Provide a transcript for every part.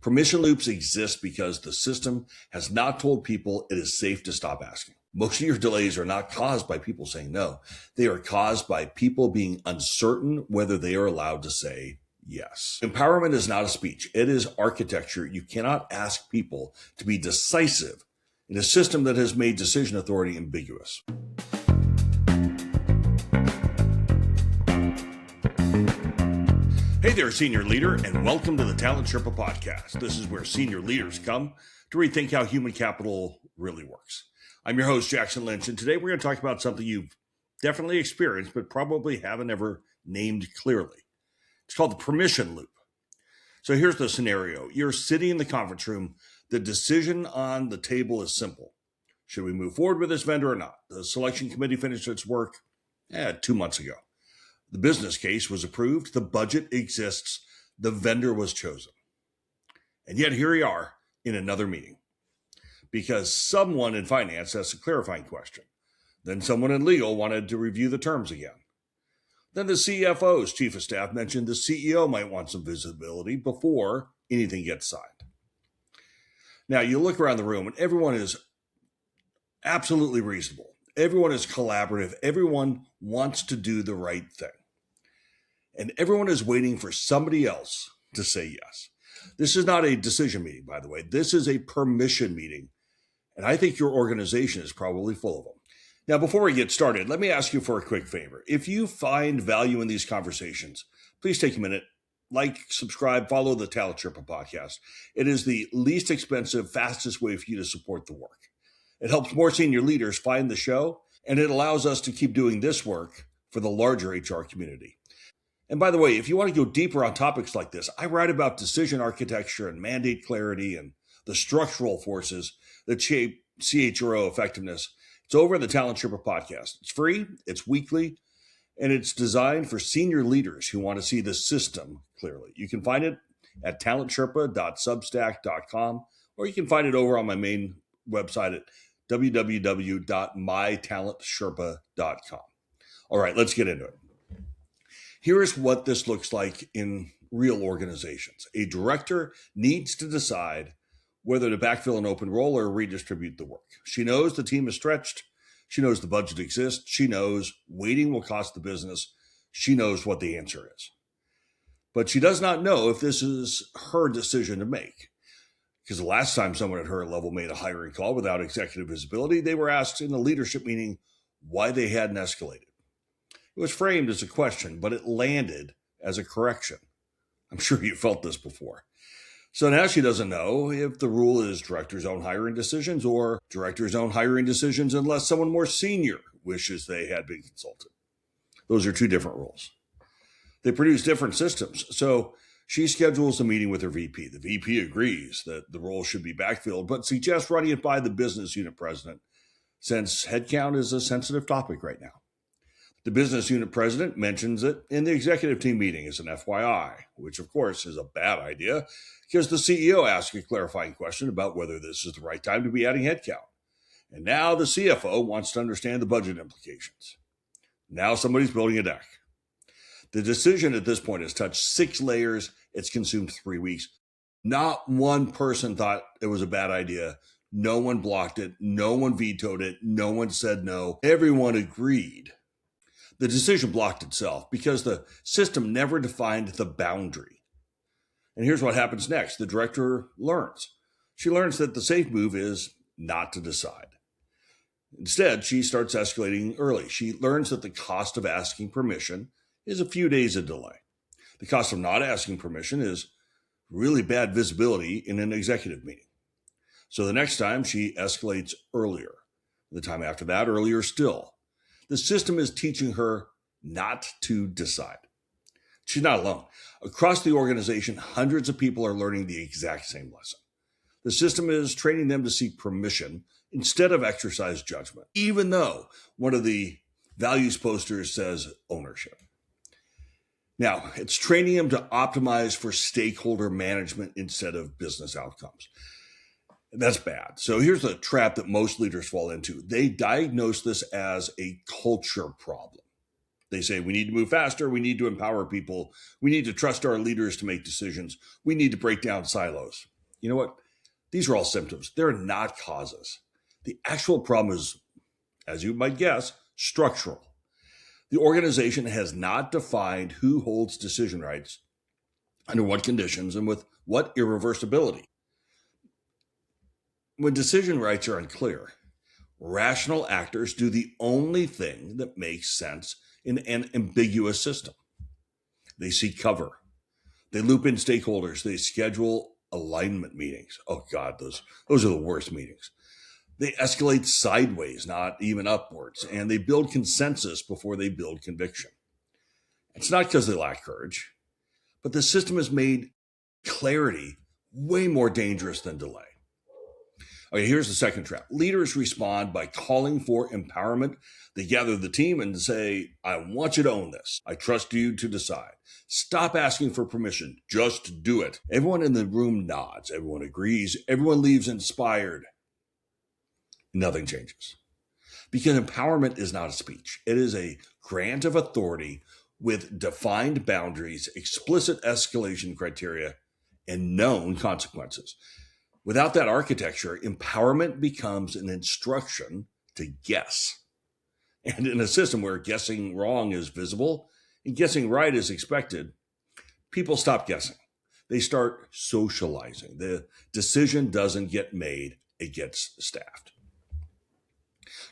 Permission loops exist because the system has not told people it is safe to stop asking. Most of your delays are not caused by people saying no. They are caused by people being uncertain whether they are allowed to say yes. Empowerment is not a speech. It is architecture. You cannot ask people to be decisive in a system that has made decision authority ambiguous. Hey there, senior leader, and welcome to the Talent Sherpa podcast. This is where senior leaders come to rethink how human capital really works. I'm your host, Jackson Lynch, and today we're going to talk about something you've definitely experienced, but probably haven't ever named clearly. It's called the permission loop. So here's the scenario. You're sitting in the conference room. The decision on the table is simple. Should we move forward with this vendor or not? The selection committee finished its work 2 months ago. The business case was approved. The budget exists. The vendor was chosen. And yet here we are in another meeting because someone in finance asked a clarifying question. Then someone in legal wanted to review the terms again. Then the CFO's chief of staff mentioned the CEO might want some visibility before anything gets signed. Now you look around the room and everyone is absolutely reasonable. Everyone is collaborative. Everyone wants to do the right thing. And everyone is waiting for somebody else to say yes. This is not a decision meeting, by the way. This is a permission meeting. And I think your organization is probably full of them. Now, before we get started, let me ask you for a quick favor. If you find value in these conversations, please take a minute, like, subscribe, follow the Talent Sherpa podcast. It is the least expensive, fastest way for you to support the work. It helps more senior leaders find the show, and it allows us to keep doing this work for the larger HR community. And by the way, if you want to go deeper on topics like this, I write about decision architecture and mandate clarity and the structural forces that shape CHRO effectiveness. It's over at the Talent Sherpa podcast. It's free, it's weekly, and it's designed for senior leaders who want to see the system clearly. You can find it at talentsherpa.substack.com, or you can find it over on my main website at www.mytalentsherpa.com. All right, let's get into it. Here is what this looks like in real organizations. A director needs to decide whether to backfill an open role or redistribute the work. She knows the team is stretched. She knows the budget exists. She knows waiting will cost the business. She knows what the answer is. But she does not know if this is her decision to make. Because the last time someone at her level made a hiring call without executive visibility, they were asked in a leadership meeting why they hadn't escalated. It was framed as a question, but it landed as a correction. I'm sure you felt this before. So now she doesn't know if the rule is director's own hiring decisions or director's own hiring decisions unless someone more senior wishes they had been consulted. Those are two different rules. They produce different systems. So she schedules a meeting with her VP. The VP agrees that the role should be backfilled, but suggests running it by the business unit president since headcount is a sensitive topic right now. The business unit president mentions it in the executive team meeting as an FYI, which of course is a bad idea because the CEO asked a clarifying question about whether this is the right time to be adding headcount. And now the CFO wants to understand the budget implications. Now somebody's building a deck. The decision at this point has touched 6 layers. It's consumed 3 weeks. Not one person thought it was a bad idea. No one blocked it. No one vetoed it. No one said no. Everyone agreed. The decision blocked itself because the system never defined the boundary. And here's what happens next. The director learns. She learns that the safe move is not to decide. Instead, she starts escalating early. She learns that the cost of asking permission is a few days of delay. The cost of not asking permission is really bad visibility in an executive meeting. So the next time she escalates earlier. The time after that, earlier still. The system is teaching her not to decide. She's not alone. Across the organization, hundreds of people are learning the exact same lesson. The system is training them to seek permission instead of exercise judgment, even though one of the values posters says ownership. Now, it's training them to optimize for stakeholder management instead of business outcomes. That's bad. So here's the trap that most leaders fall into. They diagnose this as a culture problem. They say, we need to move faster. We need to empower people. We need to trust our leaders to make decisions. We need to break down silos. you know what? These are all symptoms. They're not causes. The actual problem is, as you might guess, structural. The organization has not defined who holds decision rights, under what conditions, and with what irreversibility. When decision rights are unclear, rational actors do the only thing that makes sense in an ambiguous system. They seek cover. They loop in stakeholders. They schedule alignment meetings. Oh God, those are the worst meetings. They escalate sideways, not even upwards, and they build consensus before they build conviction. It's not because they lack courage, but the system has made clarity way more dangerous than delay. Okay, here's the second trap. Leaders respond by calling for empowerment. They gather the team and say, I want you to own this. I trust you to decide. Stop asking for permission. Just do it. Everyone in the room nods. Everyone agrees. Everyone leaves inspired. Nothing changes. Because empowerment is not a speech. It is a grant of authority with defined boundaries, explicit escalation criteria, and known consequences. Without that architecture, empowerment becomes an instruction to guess. And in a system where guessing wrong is visible and guessing right is expected, people stop guessing. They start socializing. The decision doesn't get made, it gets staffed.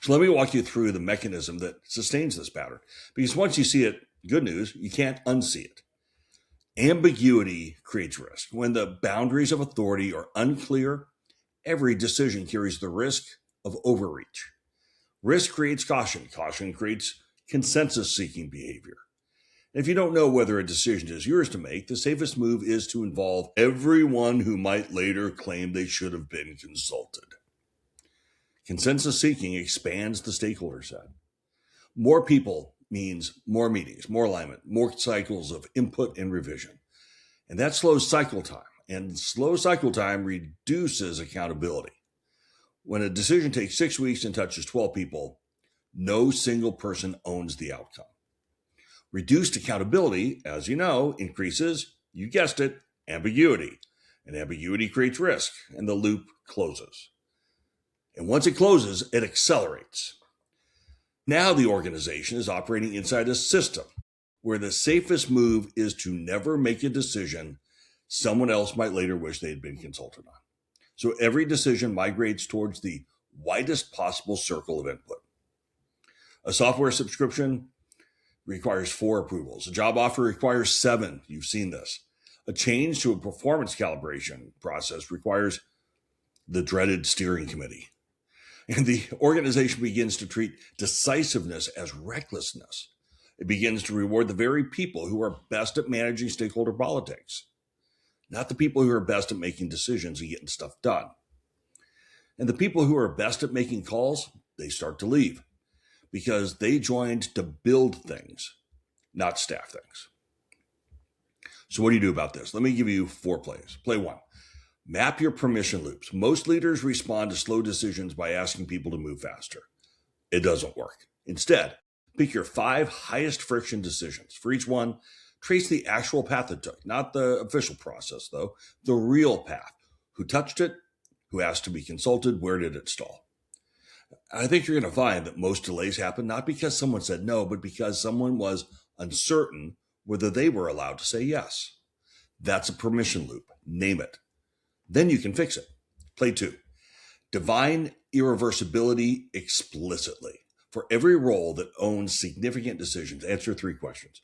So let me walk you through the mechanism that sustains this pattern. Because once you see it, good news, you can't unsee it. Ambiguity creates risk. When the boundaries of authority are unclear, every decision carries the risk of overreach. Risk creates caution. Caution creates consensus-seeking behavior. If you don't know whether a decision is yours to make, the safest move is to involve everyone who might later claim they should have been consulted. Consensus-seeking expands the stakeholder set. More people means more meetings, more alignment, more cycles of input and revision. And that slows cycle time. And slow cycle time reduces accountability. When a decision takes 6 weeks and touches 12 people, no single person owns the outcome. Reduced accountability, as you know, increases, you guessed it, ambiguity. And ambiguity creates risk, and the loop closes. And once it closes, it accelerates. Now the organization is operating inside a system where the safest move is to never make a decision someone else might later wish they had been consulted on. So every decision migrates towards the widest possible circle of input. A software subscription requires 4 approvals. A job offer requires 7. You've seen this. A change to a performance calibration process requires the dreaded steering committee. And the organization begins to treat decisiveness as recklessness. It begins to reward the very people who are best at managing stakeholder politics, not the people who are best at making decisions and getting stuff done. And the people who are best at making calls, they start to leave because they joined to build things, not staff things. So what do you do about this? Let me give you 4 plays. Play 1. Map your permission loops. Most leaders respond to slow decisions by asking people to move faster. It doesn't work. Instead, pick your 5 highest friction decisions. For each one, trace the actual path it took, not the official process, though, the real path. Who touched it? Who asked to be consulted? Where did it stall? I think you're going to find that most delays happen not because someone said no, but because someone was uncertain whether they were allowed to say yes. That's a permission loop. Name it. Then you can fix it. Play 2. Define irreversibility explicitly. For every role that owns significant decisions, answer 3 questions.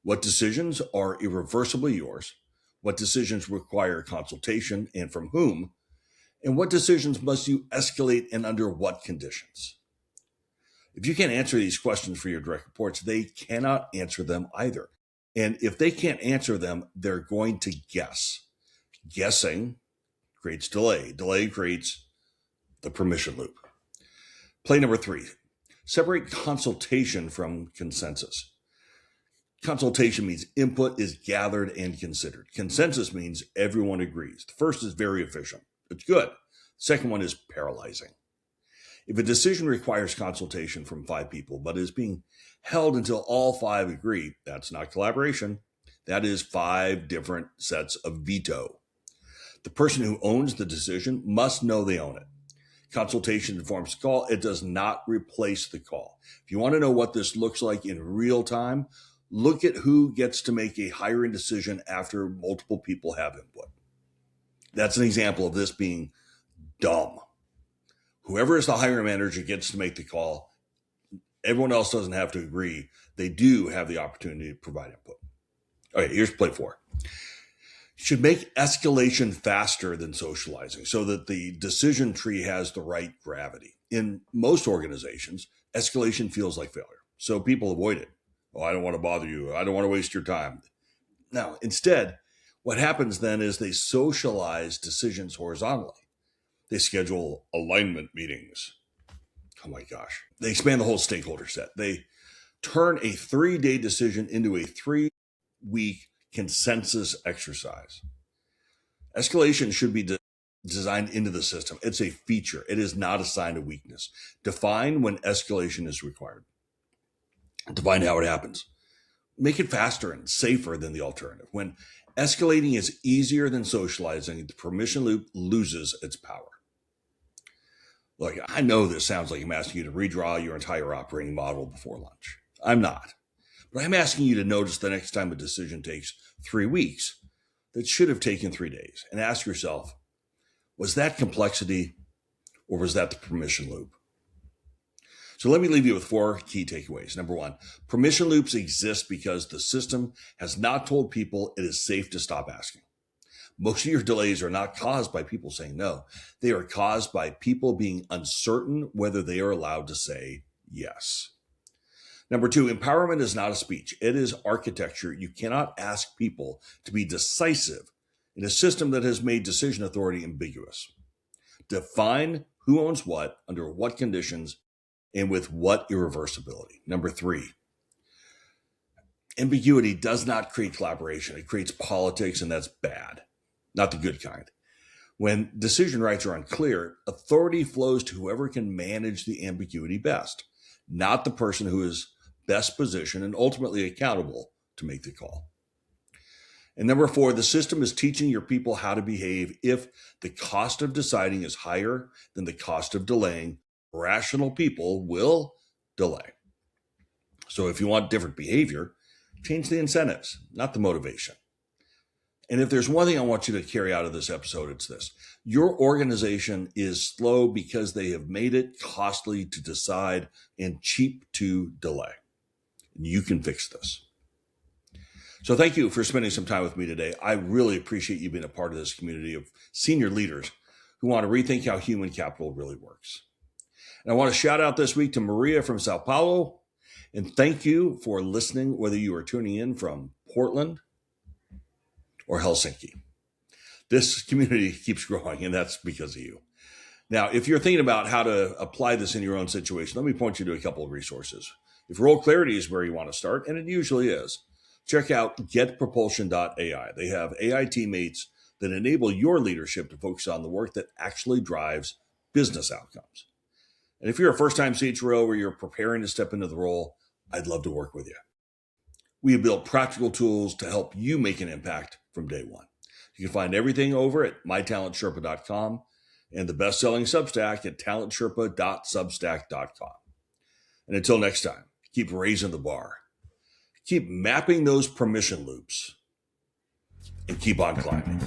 What decisions are irreversibly yours? What decisions require consultation and from whom? And what decisions must you escalate and under what conditions? If you can't answer these questions for your direct reports, they cannot answer them either. And if they can't answer them, they're going to guess. Guessing creates delay. Delay creates the permission loop. Play number 3. Separate consultation from consensus. Consultation means input is gathered and considered. Consensus means everyone agrees. The first is very efficient. It's good. The second one is paralyzing. If a decision requires consultation from 5 people, but is being held until all 5 agree, that's not collaboration. That is 5 different sets of veto. The person who owns the decision must know they own it. Consultation informs the call. It does not replace the call. If you want to know what this looks like in real time, look at who gets to make a hiring decision after multiple people have input. That's an example of this being dumb. Whoever is the hiring manager gets to make the call. Everyone else doesn't have to agree. They do have the opportunity to provide input. Okay, here's play 4. Should make escalation faster than socializing so that the decision tree has the right gravity. In most organizations, escalation feels like failure, so people avoid it. Oh, I don't want to bother you. I don't want to waste your time. Now, instead, what happens then is they socialize decisions horizontally. They schedule alignment meetings. Oh my gosh. They expand the whole stakeholder set. They turn a 3-day decision into a 3-week consensus exercise. Escalation should be designed into the system. It's a feature. It is not a sign of weakness. Define when escalation is required. Define how it happens. Make it faster and safer than the alternative. When escalating is easier than socializing, the permission loop loses its power. Look, I know this sounds like I'm asking you to redraw your entire operating model before lunch. I'm not. But I'm asking you to notice the next time a decision takes 3 weeks that should have taken 3 days, and ask yourself, was that complexity or was that the permission loop? So let me leave you with 4 key takeaways. Number 1, permission loops exist because the system has not told people it is safe to stop asking. Most of your delays are not caused by people saying no. They are caused by people being uncertain whether they are allowed to say yes. Number 2, empowerment is not a speech. It is architecture. You cannot ask people to be decisive in a system that has made decision authority ambiguous. Define who owns what, under what conditions, and with what irreversibility. Number 3, ambiguity does not create collaboration. It creates politics, and that's bad, not the good kind. When decision rights are unclear, authority flows to whoever can manage the ambiguity best, not the person who is best positioned and ultimately accountable to make the call. And number 4, the system is teaching your people how to behave. If the cost of deciding is higher than the cost of delaying, rational people will delay. So if you want different behavior, change the incentives, not the motivation. And if there's one thing I want you to carry out of this episode, it's this. Your organization is slow because they have made it costly to decide and cheap to delay. You can fix this. So thank you for spending some time with me today. I really appreciate you being a part of this community of senior leaders who want to rethink how human capital really works. And I want to shout out this week to Maria from Sao Paulo. And thank you for listening, whether you are tuning in from Portland or Helsinki. This community keeps growing, and that's because of you. Now, if you're thinking about how to apply this in your own situation, let me point you to a couple of resources. If role clarity is where you want to start, and it usually is, check out getpropulsion.ai. They have AI teammates that enable your leadership to focus on the work that actually drives business outcomes. And if you're a first-time CHRO or you're preparing to step into the role, I'd love to work with you. We have built practical tools to help you make an impact from day one. You can find everything over at mytalentsherpa.com and the best-selling Substack at talentsherpa.substack.com. And until next time, keep raising the bar. Keep mapping those permission loops and keep on climbing.